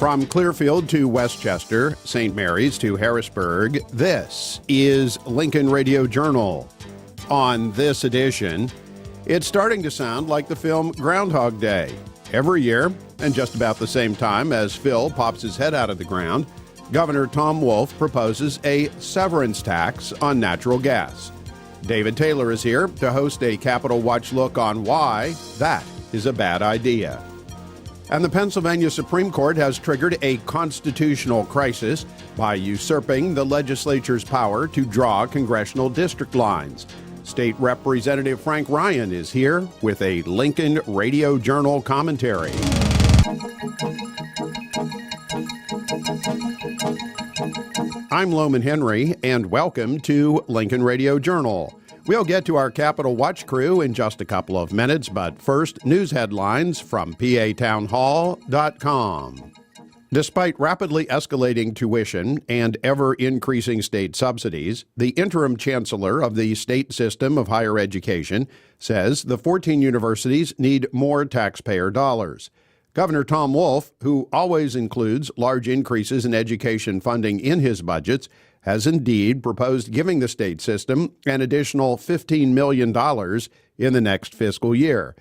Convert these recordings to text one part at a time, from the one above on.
From Clearfield to Westchester, St. Mary's to Harrisburg, this is Lincoln Radio Journal. On this edition, it's starting to sound like the film Groundhog Day. Every year, and just about the same time as Phil pops his head out of the ground, Governor Tom Wolf proposes a severance tax on natural gas. David Taylor is here to host a Capitol Watch look on why that is a bad idea. And the Pennsylvania Supreme Court has triggered a constitutional crisis by usurping the legislature's power to draw congressional district lines. State Representative Frank Ryan is here with a Lincoln Radio Journal commentary. I'm Loman Henry, and welcome to Lincoln Radio Journal. We'll get to our Capitol Watch crew in just a couple of minutes, but first, news headlines from PATownHall.com. Despite rapidly escalating tuition and ever-increasing state subsidies, the interim chancellor of the state system of higher education says the 14 universities need more taxpayer dollars. Governor Tom Wolf, who always includes large increases in education funding in his budgets, has indeed proposed giving the state system an additional $15 million in the next fiscal year.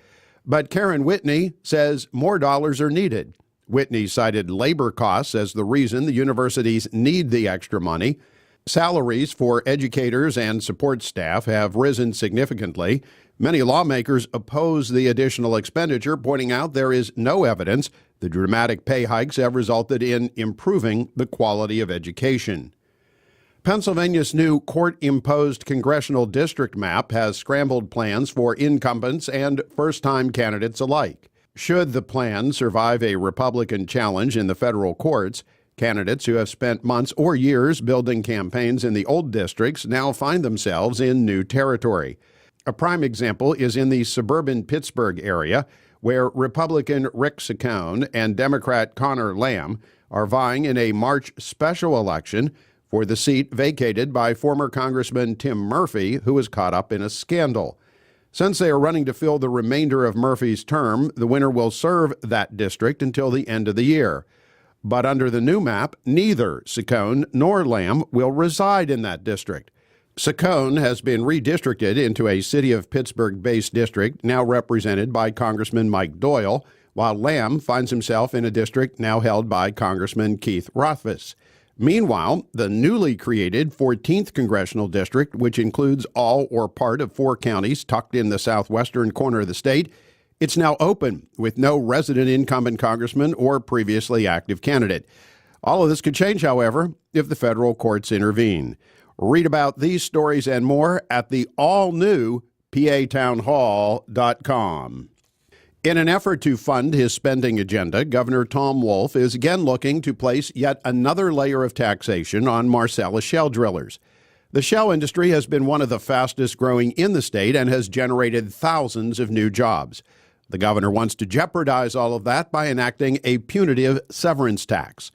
But Karen Whitney says more dollars are needed. Whitney cited labor costs as the reason the universities need the extra money. Salaries for educators and support staff have risen significantly. Many lawmakers oppose the additional expenditure, pointing out there is no evidence the dramatic pay hikes have resulted in improving the quality of education. Pennsylvania's new court-imposed congressional district map has scrambled plans for incumbents and first-time candidates alike. Should the plan survive a Republican challenge in the federal courts, candidates who have spent months or years building campaigns in the old districts now find themselves in new territory. A prime example is in the suburban Pittsburgh area, where Republican Rick Saccone and Democrat Connor Lamb are vying in a March special election for the seat vacated by former Congressman Tim Murphy, who was caught up in a scandal. Since they are running to fill the remainder of Murphy's term, the winner will serve that district until the end of the year. But under the new map, neither Saccone nor Lamb will reside in that district. Saccone has been redistricted into a City of Pittsburgh-based district now represented by Congressman Mike Doyle, while Lamb finds himself in a district now held by Congressman Keith Rothfuss. Meanwhile, the newly created 14th Congressional District, which includes all or part of 4 counties tucked in the southwestern corner of the state, it's now open with no resident incumbent congressman or previously active candidate. All of this could change, however, if the federal courts intervene. Read about these stories and more at the all-new PATownHall.com. In an effort to fund his spending agenda, Governor Tom Wolf is again looking to place yet another layer of taxation on Marcellus shale drillers. The shale industry has been one of the fastest growing in the state and has generated thousands of new jobs. The governor wants to jeopardize all of that by enacting a punitive severance tax.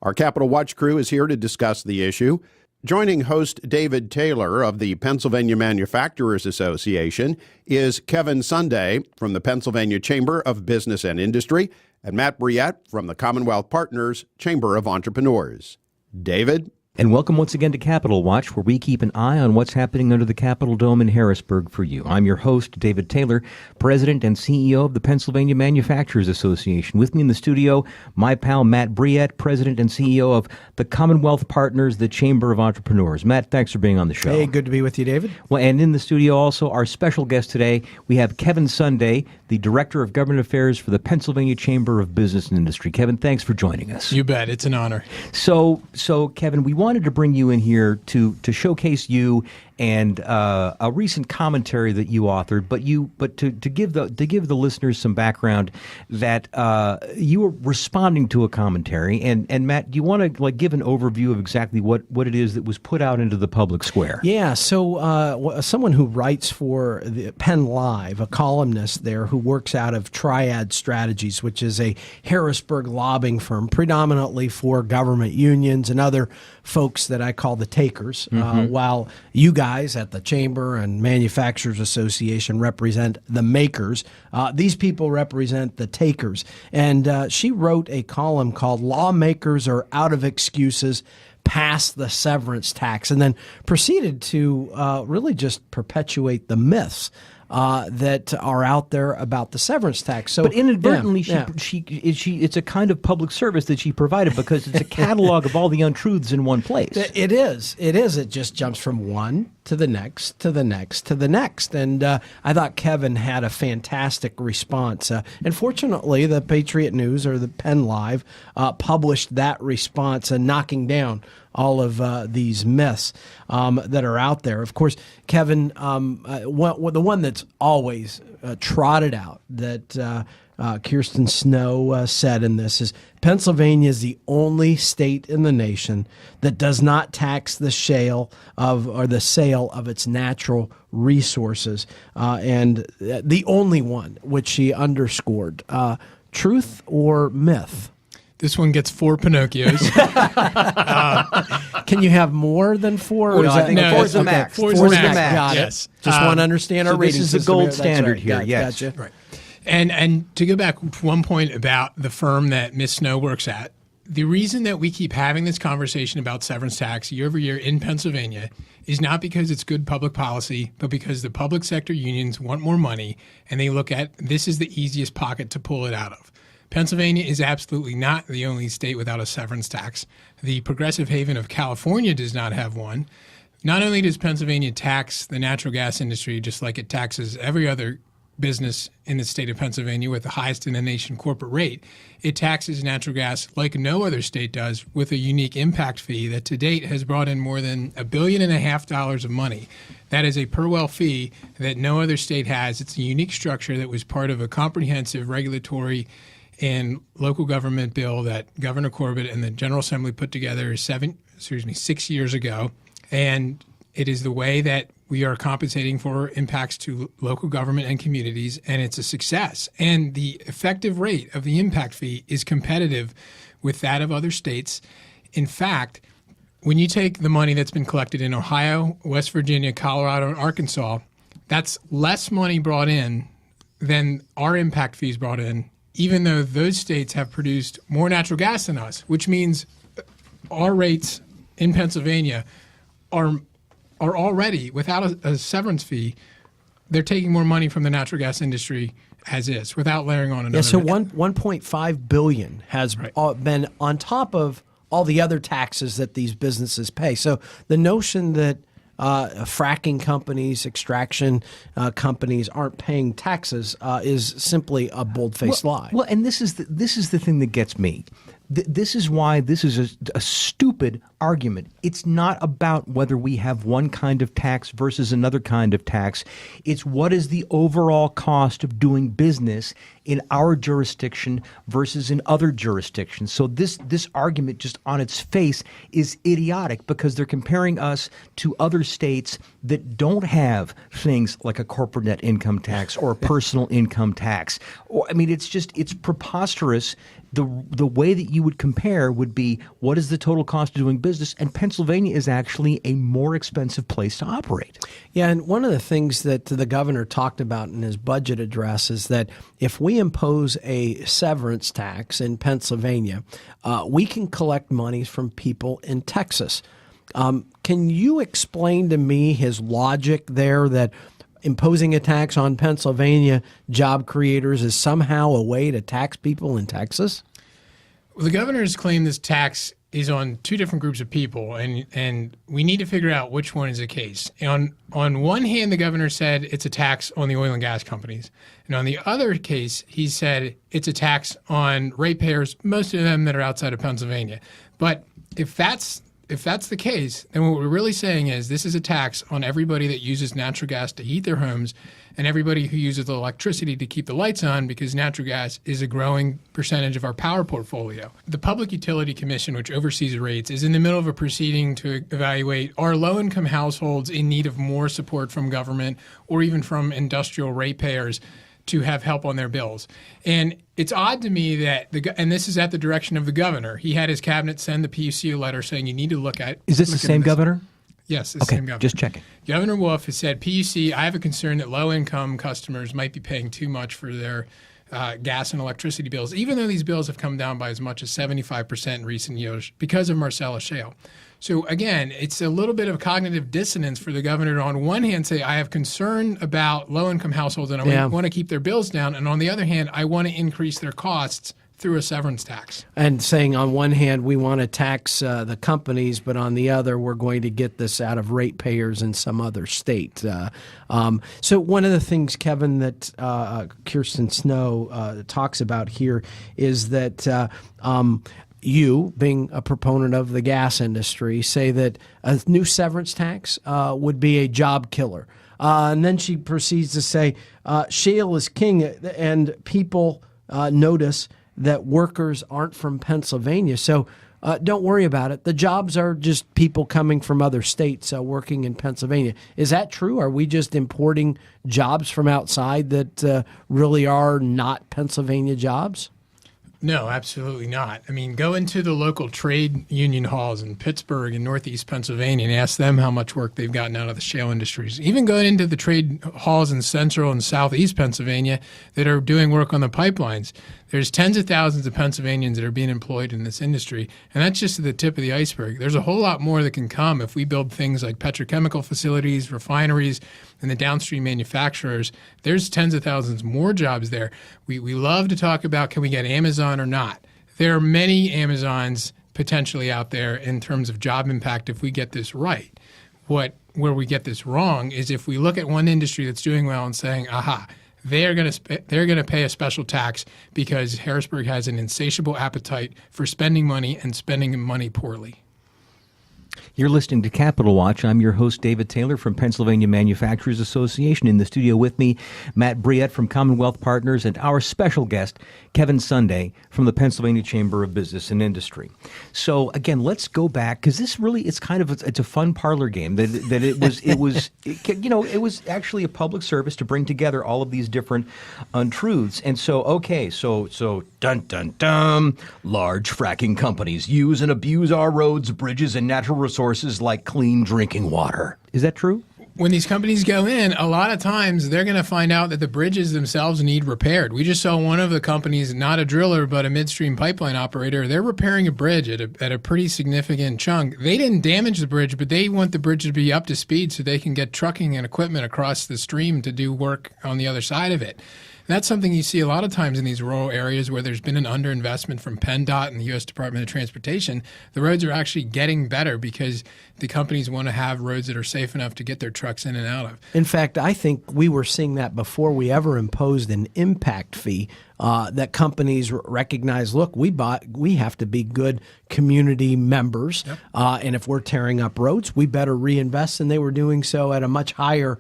Our Capitol Watch crew is here to discuss the issue. Joining host David Taylor of the Pennsylvania Manufacturers Association is Kevin Sunday from the Pennsylvania Chamber of Business and Industry and Matt Briette from the Commonwealth Partners Chamber of Entrepreneurs. David? And welcome once again to Capitol Watch, where we keep an eye on what's happening under the Capitol Dome in Harrisburg for you. I'm your host, David Taylor, President and CEO of the Pennsylvania Manufacturers Association. With me in the studio, my pal Matt Briette, President and CEO of the Commonwealth Partners, the Chamber of Entrepreneurs. Matt, thanks for being on the show. Hey, good to be with you, David. Well, and in the studio also, our special guest today, we have Kevin Sunday, the Director of Government Affairs for the Pennsylvania Chamber of Business and Industry. Kevin, thanks for joining us. You bet. It's an honor. So Kevin, we wanted to bring you in here to showcase you and a recent commentary that you authored, but to give the listeners some background that you were responding to a commentary, and Matt, do you want to give an overview of exactly what it is that was put out into the public square? Yeah, so someone who writes for the Penn Live, a columnist there who works out of Triad Strategies, which is a Harrisburg lobbying firm predominantly for government unions and other folks that I call the takers, while you guys at the Chamber and Manufacturers Association represent the makers. These people represent the takers. And she wrote a column called "Lawmakers Are Out of Excuses, Pass the Severance Tax," and then proceeded to really just perpetuate the myths that are out there about the severance tax. So, but inadvertently, it's a kind of public service that she provided, because it's a catalog of all the untruths in one place. It is. It just jumps from one to the next, to the next, to the next. And I thought Kevin had a fantastic response. And fortunately, the Patriot News, or the Penn Live, published that response, and knocking down all of these myths that are out there. Of course, Kevin, the one that's always trotted out that Kirsten Snow said in this is, Pennsylvania is the only state in the nation that does not tax the sale of its natural resources, and the only one, which she underscored. Truth or myth? This one gets 4 Pinocchios. Can you have more than 4? Or I think 4 is the max. 4 is the max. Got Yes. it. Just want to understand our rating this is the system gold here. That's standard right. here. Yes. Gotcha. Right. And to go back to one point about the firm that Ms. Snow works at, the reason that we keep having this conversation about severance tax year over year in Pennsylvania is not because it's good public policy, but because the public sector unions want more money, and they look at this is the easiest pocket to pull it out of. Pennsylvania is absolutely not the only state without a severance tax. The progressive haven of California does not have one. Not only does Pennsylvania tax the natural gas industry just like it taxes every other business in the state of Pennsylvania with the highest in the nation corporate rate, it taxes natural gas like no other state does, with a unique impact fee that to date has brought in more than $1.5 billion of money. That is a per well fee that no other state has. It's a unique structure that was part of a comprehensive regulatory and local government bill that Governor Corbett and the General Assembly put together 6 years ago. And it is the way that we are compensating for impacts to local government and communities, and it's a success. And the effective rate of the impact fee is competitive with that of other states. In fact, when you take the money that's been collected in Ohio, West Virginia, Colorado, and Arkansas, that's less money brought in than our impact fees brought in, even though those states have produced more natural gas than us, which means our rates in Pennsylvania are already, without a severance fee, they're taking more money from the natural gas industry as is, without layering on another. Yeah, so 1.5 billion has been on top of all the other taxes that these businesses pay. So the notion that fracking companies, extraction companies aren't paying taxes is simply a bold-faced lie. Well, and this is the thing that gets me. This is why this is a stupid argument. It's not about whether we have one kind of tax versus another kind of tax. It's what is the overall cost of doing business in our jurisdiction versus in other jurisdictions. So this argument just on its face is idiotic, because they're comparing us to other states that don't have things like a corporate net income tax or a personal income tax. Or, I mean, it's preposterous. The way that you would compare would be, what is the total cost of doing business? And Pennsylvania is actually a more expensive place to operate. Yeah, and one of the things that the governor talked about in his budget address is that if we impose a severance tax in Pennsylvania, we can collect monies from people in Texas. Can you explain to me his logic there, that imposing a tax on Pennsylvania job creators is somehow a way to tax people in Texas? Well, the governor's claimed this tax is on two different groups of people, and we need to figure out which one is the case. On one hand, the governor said it's a tax on the oil and gas companies. And on the other case, he said it's a tax on ratepayers, most of them that are outside of Pennsylvania. But if that's the case, then what we're really saying is this is a tax on everybody that uses natural gas to heat their homes and everybody who uses electricity to keep the lights on, because natural gas is a growing percentage of our power portfolio. The Public Utility Commission, which oversees rates, is in the middle of a proceeding to evaluate, are low-income households in need of more support from government or even from industrial ratepayers to have help on their bills. And it's odd to me that and this is at the direction of the governor. He had his cabinet send the PUC a letter saying you need to look at. Is this the same governor? Yes, it's the same governor. Just checking. Governor Wolf has said, PUC, I have a concern that low-income customers might be paying too much for their gas and electricity bills, even though these bills have come down by as much as 75% in recent years because of Marcellus Shale. So again, it's a little bit of cognitive dissonance for the governor to, on one hand, say, I have concern about low-income households and I want to keep their bills down, and on the other hand, I want to increase their costs through a severance tax. And saying on one hand, we want to tax the companies, but on the other, we're going to get this out of ratepayers in some other state. So one of the things, Kevin, that Kirsten Snow talks about here is that you, being a proponent of the gas industry, say that a new severance tax would be a job killer. And then she proceeds to say, shale is king, and people notice that workers aren't from Pennsylvania. So don't worry about it. The jobs are just people coming from other states working in Pennsylvania. Is that true? Are we just importing jobs from outside that really are not Pennsylvania jobs? No, absolutely not. I mean, go into the local trade union halls in Pittsburgh and Northeast Pennsylvania and ask them how much work they've gotten out of the shale industries. Even going into the trade halls in Central and Southeast Pennsylvania that are doing work on the pipelines. There's tens of thousands of Pennsylvanians that are being employed in this industry, and that's just the tip of the iceberg. There's a whole lot more that can come if we build things like petrochemical facilities, refineries, and the downstream manufacturers. There's tens of thousands more jobs there. We love to talk about, can we get Amazon or not? There are many Amazons potentially out there in terms of job impact if we get this right. Where we get this wrong is if we look at one industry that's doing well and saying, aha, they're going to pay a special tax because Harrisburg has an insatiable appetite for spending money and spending money poorly. You're listening to Capital Watch. I'm your host, David Taylor from Pennsylvania Manufacturers Association. In the studio with me, Matt Briette from Commonwealth Partners, and our special guest, Kevin Sunday from the Pennsylvania Chamber of Business and Industry. So again, let's go back, because this really, it's a fun parlor game. It was actually a public service to bring together all of these different untruths. And so dun dun dun, large fracking companies use and abuse our roads, bridges, and natural resources like clean drinking water. Is that true? When these companies go in, a lot of times they're going to find out that the bridges themselves need repaired. We just saw one of the companies, not a driller, but a midstream pipeline operator. They're repairing a bridge at a pretty significant chunk. They didn't damage the bridge, but they want the bridge to be up to speed so they can get trucking and equipment across the stream to do work on the other side of it. That's something you see a lot of times in these rural areas where there's been an underinvestment from PennDOT and the U.S. Department of Transportation. The roads are actually getting better because the companies want to have roads that are safe enough to get their trucks in and out of. In fact, I think we were seeing that before we ever imposed an impact fee, that companies recognize, look, we have to be good community members. Yep. And if we're tearing up roads, we better reinvest. And they were doing so at a much higher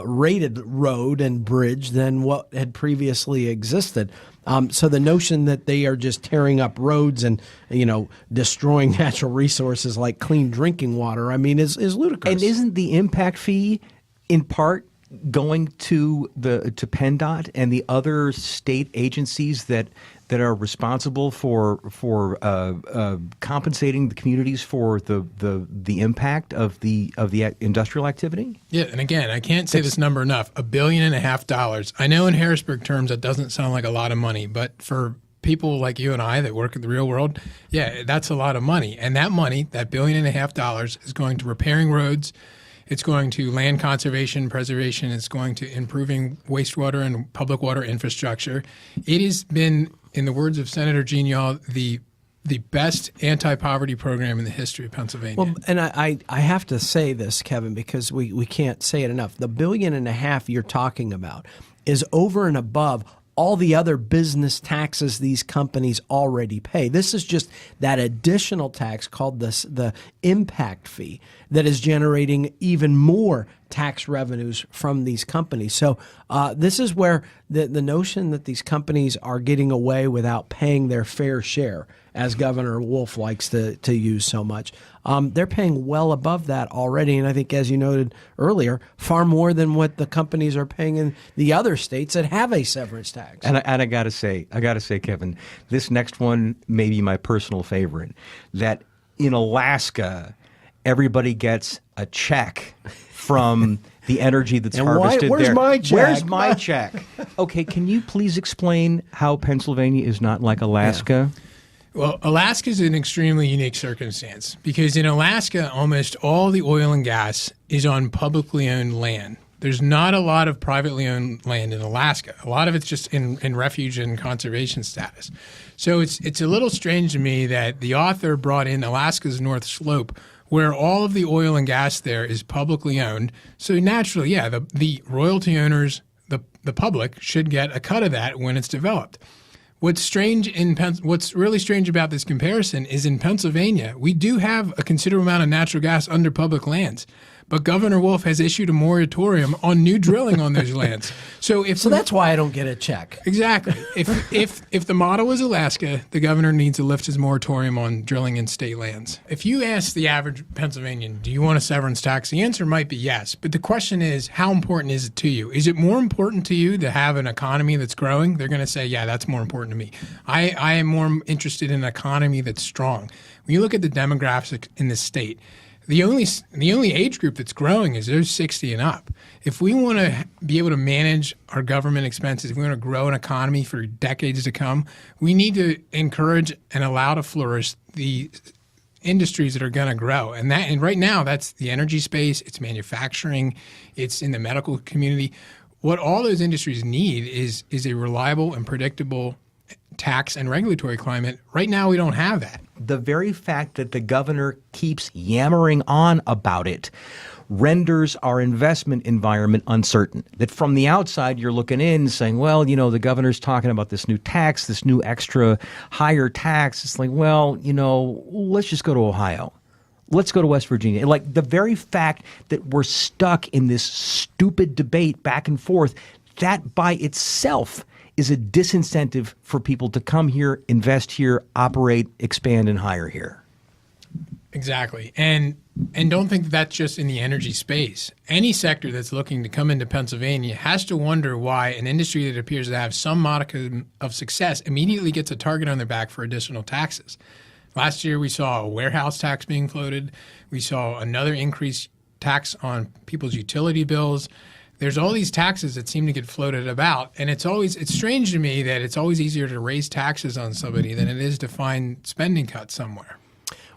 rated road and bridge than what had previously existed. So the notion that they are just tearing up roads and, destroying natural resources like clean drinking water, is ludicrous. And isn't the impact fee in part going to PennDOT and the other state agencies that are responsible for compensating the communities for the impact of the industrial activity? Yeah, and again, I can't say this number enough. $1.5 billion. I know in Harrisburg terms that doesn't sound like a lot of money, but for people like you and I that work in the real world, yeah, that's a lot of money. And that money, that $1.5 billion, is going to repairing roads. It's going to land conservation, preservation. It's going to improving wastewater and public water infrastructure. It has been, in the words of Senator Gene Yaw, the best anti-poverty program in the history of Pennsylvania. Well, and I have to say this, Kevin, because we can't say it enough. The $1.5 billion you're talking about is over and above all the other business taxes these companies already pay. This is just that additional tax called the impact fee that is generating even more tax revenues from these companies. So this is where the notion that these companies are getting away without paying their fair share, as Governor Wolf likes to use so much, they're paying well above that already. And I think, as you noted earlier, far more than what the companies are paying in the other states that have a severance tax. And I got to say, Kevin, this next one may be my personal favorite, that in Alaska, everybody gets a check from the energy that's harvested where's there. my check? Where's my check? Okay, can you please explain how Pennsylvania is not like Alaska? Yeah. Well, Alaska is an extremely unique circumstance because in Alaska, almost all the oil and gas is on publicly owned land. There's not a lot of privately owned land in Alaska. A lot of it's just in refuge and conservation status. So it's a little strange to me that the author brought in Alaska's North Slope, where all of the oil and gas there is publicly owned. So naturally, yeah, the royalty owners, the public, should get a cut of that when it's developed. What's really strange about this comparison is in Pennsylvania, we do have a considerable amount of natural gas under public lands. But Governor Wolf has issued a moratorium on new drilling on those lands. So that's why I don't get a check. Exactly. If the model is Alaska, the governor needs to lift his moratorium on drilling in state lands. If you ask the average Pennsylvanian, do you want a severance tax? The answer might be yes. But the question is, how important is it to you? Is it more important to you to have an economy that's growing? They're going to say, yeah, that's more important to me. I am more interested in an economy that's strong. When you look at the demographics in this state, the only age group that's growing is those 60 and up. If we want to be able to manage our government expenses, if we want to grow an economy for decades to come, we need to encourage and allow to flourish the industries that are going to grow. And right now, that's the energy space, it's manufacturing, it's in the medical community. What all those industries need is a reliable and predictable tax and regulatory climate. Right now, we don't have that. The very fact that the governor keeps yammering on about it renders our investment environment uncertain. That from the outside, you're looking in saying, well, the governor's talking about this new tax, this new extra higher tax. It's like, well, let's just go to Ohio. Let's go to West Virginia. Like the very fact that we're stuck in this stupid debate back and forth, that by itself is a disincentive for people to come here, invest here, operate, expand, and hire here. Exactly. And don't think that's just in the energy space. Any sector that's looking to come into Pennsylvania has to wonder why an industry that appears to have some modicum of success immediately gets a target on their back for additional taxes. Last year, we saw a warehouse tax being floated. We saw another increased tax on people's utility bills. There's all these taxes that seem to get floated about, and it's strange to me that it's always easier to raise taxes on somebody than it is to find spending cuts somewhere.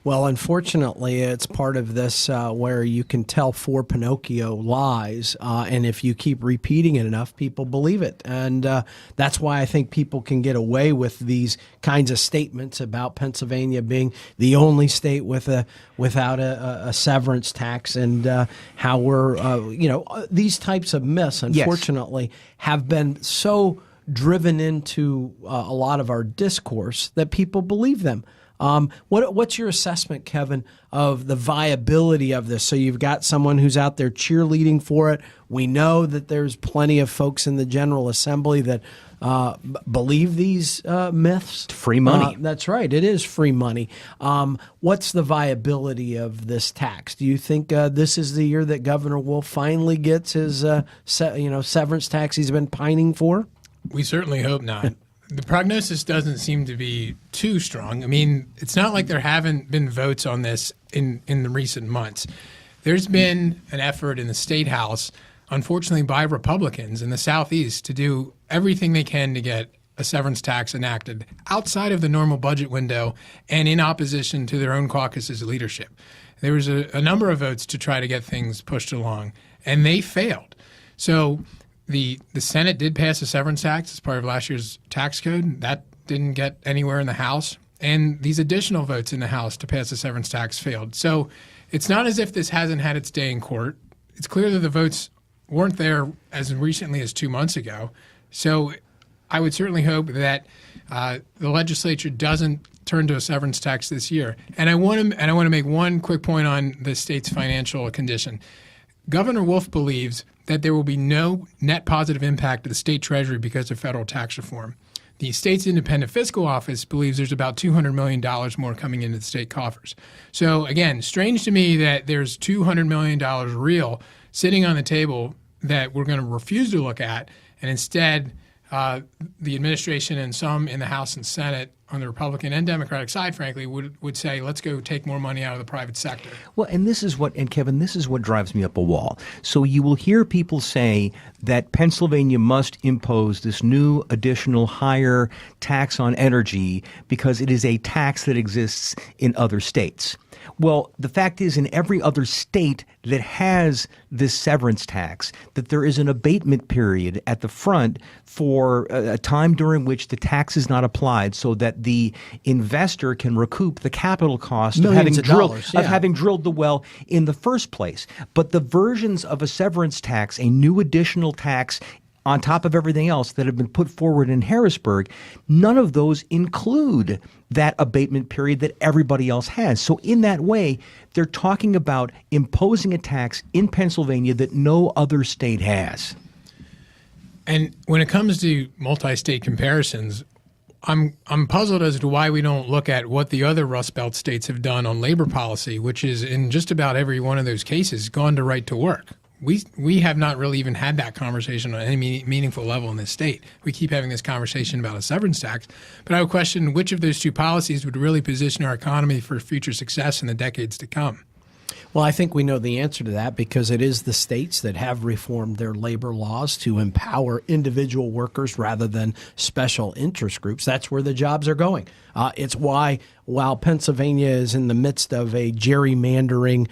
Well, unfortunately, it's part of this where you can tell four Pinocchio lies, and if you keep repeating it enough, people believe it. And that's why I think people can get away with these kinds of statements about Pennsylvania being the only state without a severance tax, and how we're, these types of myths, unfortunately, have been so driven into a lot of our discourse that people believe them. What's your assessment, Kevin, of the viability of this? So you've got someone who's out there cheerleading for it. We know that there's plenty of folks in the General Assembly that believe these myths. Free money. That's right. It is free money. What's the viability of this tax? Do you think this is the year that Governor Wolf finally gets his severance tax he's been pining for? We certainly hope not. The prognosis doesn't seem to be too strong. I mean, it's not like there haven't been votes on this in the recent months. There's been an effort in the State House, unfortunately by Republicans in the Southeast, to do everything they can to get a severance tax enacted outside of the normal budget window and in opposition to their own caucus's leadership. There was a number of votes to try to get things pushed along, and they failed. So The Senate did pass a severance tax as part of last year's tax code. That didn't get anywhere in the House. And these additional votes in the House to pass the severance tax failed. So it's not as if this hasn't had its day in court. It's clear that the votes weren't there as recently as 2 months ago. So I would certainly hope that the legislature doesn't turn to a severance tax this year. And I want to make one quick point on the state's financial condition. Governor Wolf believes that there will be no net positive impact to the state treasury because of federal tax reform. The state's independent fiscal office believes there's about $200 million more coming into the state coffers. So again, strange to me that there's $200 million real sitting on the table that we're going to refuse to look at, and instead the administration and some in the House and Senate on the Republican and Democratic side, frankly, would say, let's go take more money out of the private sector. Well, and Kevin, this is what drives me up a wall. So you will hear people say that Pennsylvania must impose this new additional higher tax on energy because it is a tax that exists in other states. Well, the fact is, in every other state that has this severance tax, that there is an abatement period at the front for a time during which the tax is not applied, so that the investor can recoup the capital cost of having drilled the well in the first place. But the versions of a severance tax, a new additional tax on top of everything else that have been put forward in Harrisburg, none of those include that abatement period that everybody else has. So in that way, they're talking about imposing a tax in Pennsylvania that no other state has. And when it comes to multi-state comparisons, I'm puzzled as to why we don't look at what the other Rust Belt states have done on labor policy, which is in just about every one of those cases gone to right to work. We have not really even had that conversation on any meaningful level in this state. We keep having this conversation about a severance tax, but I would question which of those two policies would really position our economy for future success in the decades to come. Well, I think we know the answer to that because it is the states that have reformed their labor laws to empower individual workers rather than special interest groups. That's where the jobs are going. It's why, while Pennsylvania is in the midst of a gerrymandering,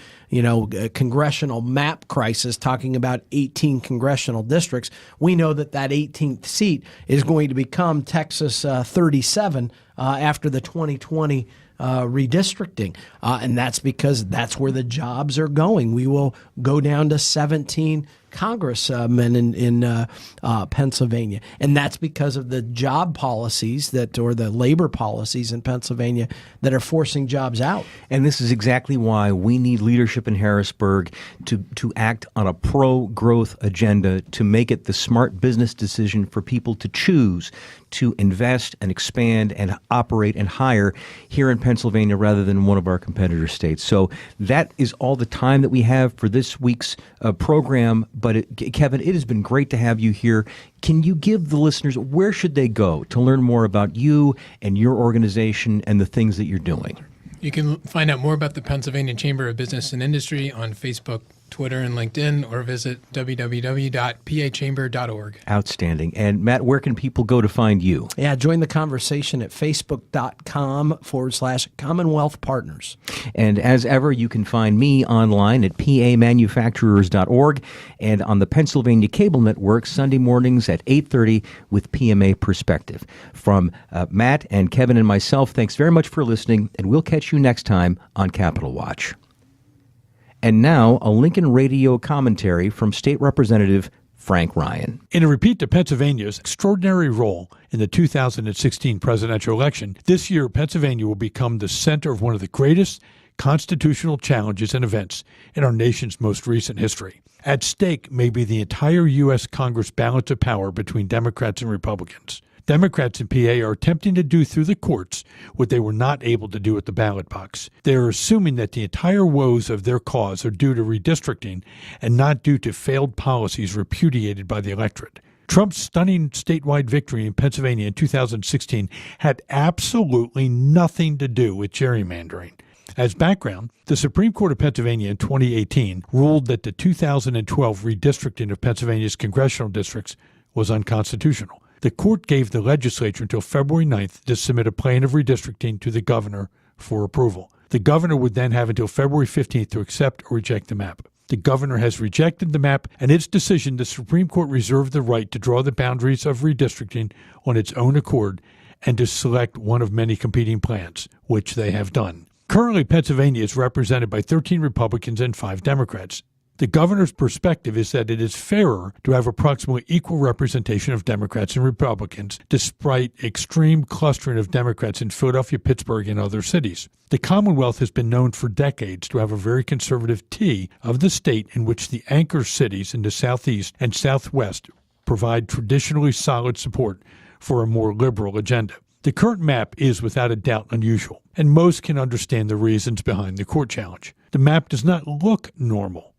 congressional map crisis, talking about 18 congressional districts, we know that 18th seat is going to become Texas 37 after the 2020 redistricting. And that's because that's where the jobs are going. We will go down to 17 congressmen in Pennsylvania. And that's because of the job policies or the labor policies in Pennsylvania that are forcing jobs out. And this is exactly why we need leadership in Harrisburg to act on a pro-growth agenda, to make it the smart business decision for people to choose to invest and expand and operate and hire here in Pennsylvania rather than one of our competitor states. So that is all the time that we have for this week's program. But Kevin, it has been great to have you here. Can you give the listeners, where should they go to learn more about you and your organization and the things that you're doing? You can find out more about the Pennsylvania Chamber of Business and Industry on Facebook, Twitter, and LinkedIn, or visit www.pachamber.org. Outstanding. And Matt, where can people go to find you? Yeah, join the conversation at facebook.com/Commonwealth Partners. And as ever, you can find me online at pamanufacturers.org and on the Pennsylvania Cable Network Sunday mornings at 8:30 with PMA Perspective. From Matt and Kevin and myself, thanks very much for listening, and we'll catch you next time on Capitol Watch. And now, a Lincoln Radio commentary from State Representative Frank Ryan. In a repeat to Pennsylvania's extraordinary role in the 2016 presidential election, this year Pennsylvania will become the center of one of the greatest constitutional challenges and events in our nation's most recent history. At stake may be the entire U.S. Congress balance of power between Democrats and Republicans. Democrats in PA are attempting to do through the courts what they were not able to do at the ballot box. They are assuming that the entire woes of their cause are due to redistricting and not due to failed policies repudiated by the electorate. Trump's stunning statewide victory in Pennsylvania in 2016 had absolutely nothing to do with gerrymandering. As background, the Supreme Court of Pennsylvania in 2018 ruled that the 2012 redistricting of Pennsylvania's congressional districts was unconstitutional. The court gave the legislature until February 9th to submit a plan of redistricting to the governor for approval. The governor would then have until February 15th to accept or reject the map. The governor has rejected the map, and its decision, the Supreme Court reserved the right to draw the boundaries of redistricting on its own accord and to select one of many competing plans, which they have done. Currently, Pennsylvania is represented by 13 Republicans and 5 Democrats. The governor's perspective is that it is fairer to have approximately equal representation of Democrats and Republicans, despite extreme clustering of Democrats in Philadelphia, Pittsburgh, and other cities. The Commonwealth has been known for decades to have a very conservative T of the state in which the anchor cities in the Southeast and Southwest provide traditionally solid support for a more liberal agenda. The current map is without a doubt unusual, and most can understand the reasons behind the court challenge. The map does not look normal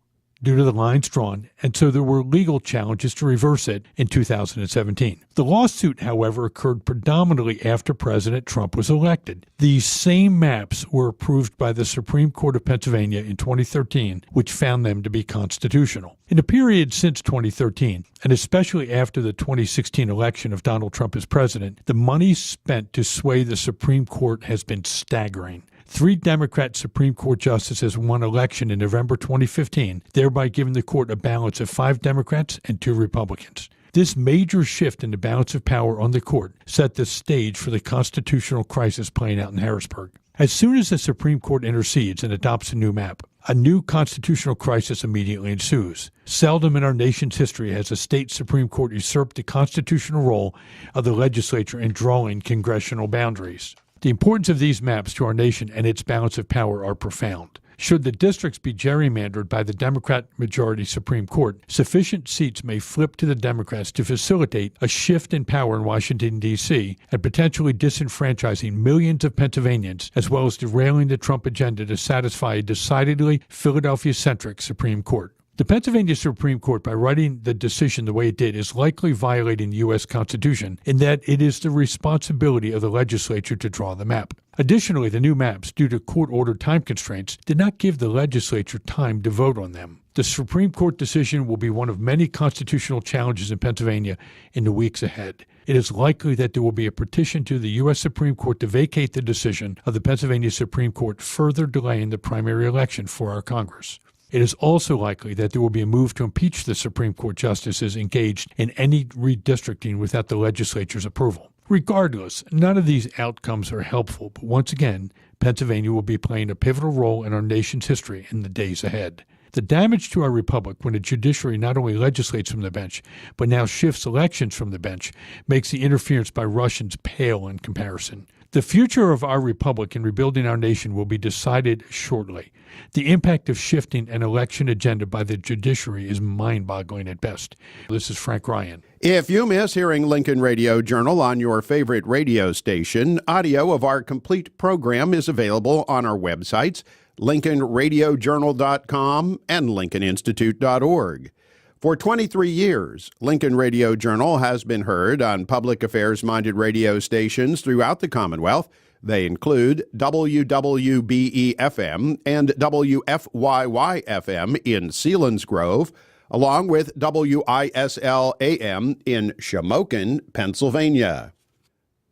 due to the lines drawn, and so there were legal challenges to reverse it in 2017. The lawsuit, however, occurred predominantly after President Trump was elected. These same maps were approved by the Supreme Court of Pennsylvania in 2013, which found them to be constitutional. In the period since 2013, and especially after the 2016 election of Donald Trump as president, the money spent to sway the Supreme Court has been staggering. 3 Democrat Supreme Court justices won election in November 2015, thereby giving the court a balance of 5 Democrats and 2 Republicans. This major shift in the balance of power on the court set the stage for the constitutional crisis playing out in Harrisburg. As soon as the Supreme Court intercedes and adopts a new map, a new constitutional crisis immediately ensues. Seldom in our nation's history has a state Supreme Court usurped the constitutional role of the legislature in drawing congressional boundaries. The importance of these maps to our nation and its balance of power are profound. Should the districts be gerrymandered by the Democrat-majority Supreme Court, sufficient seats may flip to the Democrats to facilitate a shift in power in Washington, D.C., and potentially disenfranchising millions of Pennsylvanians, as well as derailing the Trump agenda to satisfy a decidedly Philadelphia-centric Supreme Court. The Pennsylvania Supreme Court, by writing the decision the way it did, is likely violating the U.S. Constitution in that it is the responsibility of the legislature to draw the map. Additionally, the new maps, due to court-ordered time constraints, did not give the legislature time to vote on them. The Supreme Court decision will be one of many constitutional challenges in Pennsylvania in the weeks ahead. It is likely that there will be a petition to the U.S. Supreme Court to vacate the decision of the Pennsylvania Supreme Court, further delaying the primary election for our Congress. It is also likely that there will be a move to impeach the Supreme Court justices engaged in any redistricting without the legislature's approval. Regardless, none of these outcomes are helpful, but once again, Pennsylvania will be playing a pivotal role in our nation's history in the days ahead. The damage to our republic when the judiciary not only legislates from the bench, but now shifts elections from the bench, makes the interference by Russians pale in comparison. The future of our republic in rebuilding our nation will be decided shortly. The impact of shifting an election agenda by the judiciary is mind-boggling at best. This is Frank Ryan. If you miss hearing Lincoln Radio Journal on your favorite radio station, audio of our complete program is available on our websites, LincolnRadioJournal.com and LincolnInstitute.org. For 23 years, Lincoln Radio Journal has been heard on public affairs-minded radio stations throughout the Commonwealth. They include WWBE-FM and WFYY-FM in Selinsgrove, along with WISL-AM in Shamokin, Pennsylvania.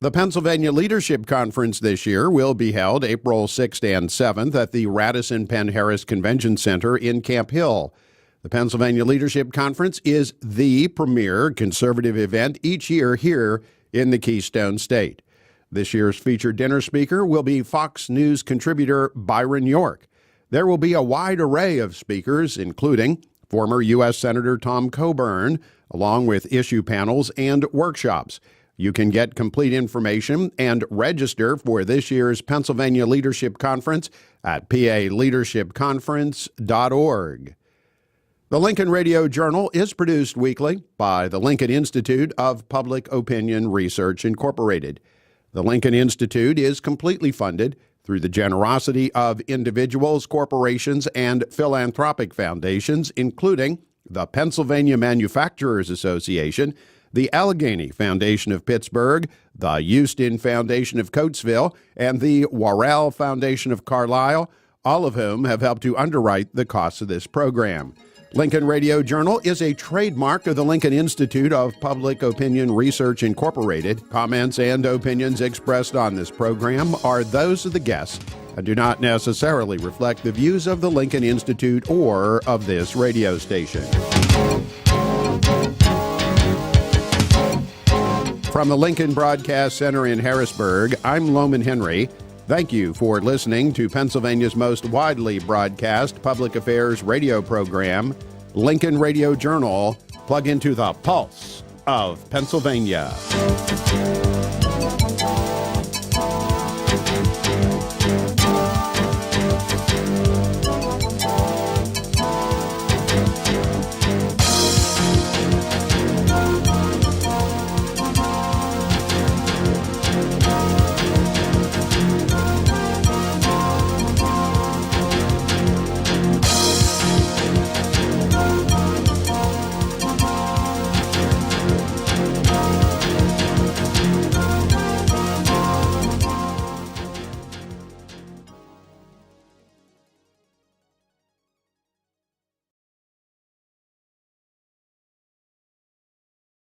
The Pennsylvania Leadership Conference this year will be held April 6th and 7th at the Radisson Penn Harris Convention Center in Camp Hill. The Pennsylvania Leadership Conference is the premier conservative event each year here in the Keystone State. This year's featured dinner speaker will be Fox News contributor Byron York. There will be a wide array of speakers, including former U.S. Senator Tom Coburn, along with issue panels and workshops. You can get complete information and register for this year's Pennsylvania Leadership Conference at paleadershipconference.org. The Lincoln Radio Journal is produced weekly by the Lincoln Institute of Public Opinion Research, Incorporated. The Lincoln Institute is completely funded through the generosity of individuals, corporations, and philanthropic foundations, including the Pennsylvania Manufacturers Association, the Allegheny Foundation of Pittsburgh, the Houston Foundation of Coatesville, and the Worrell Foundation of Carlisle, all of whom have helped to underwrite the costs of this program. Lincoln Radio Journal is a trademark of the Lincoln Institute of Public Opinion Research, Incorporated. Comments and opinions expressed on this program are those of the guests and do not necessarily reflect the views of the Lincoln Institute or of this radio station. From the Lincoln Broadcast Center in Harrisburg, I'm Loman Henry. Thank you for listening to Pennsylvania's most widely broadcast public affairs radio program, Lincoln Radio Journal. Plug into the pulse of Pennsylvania.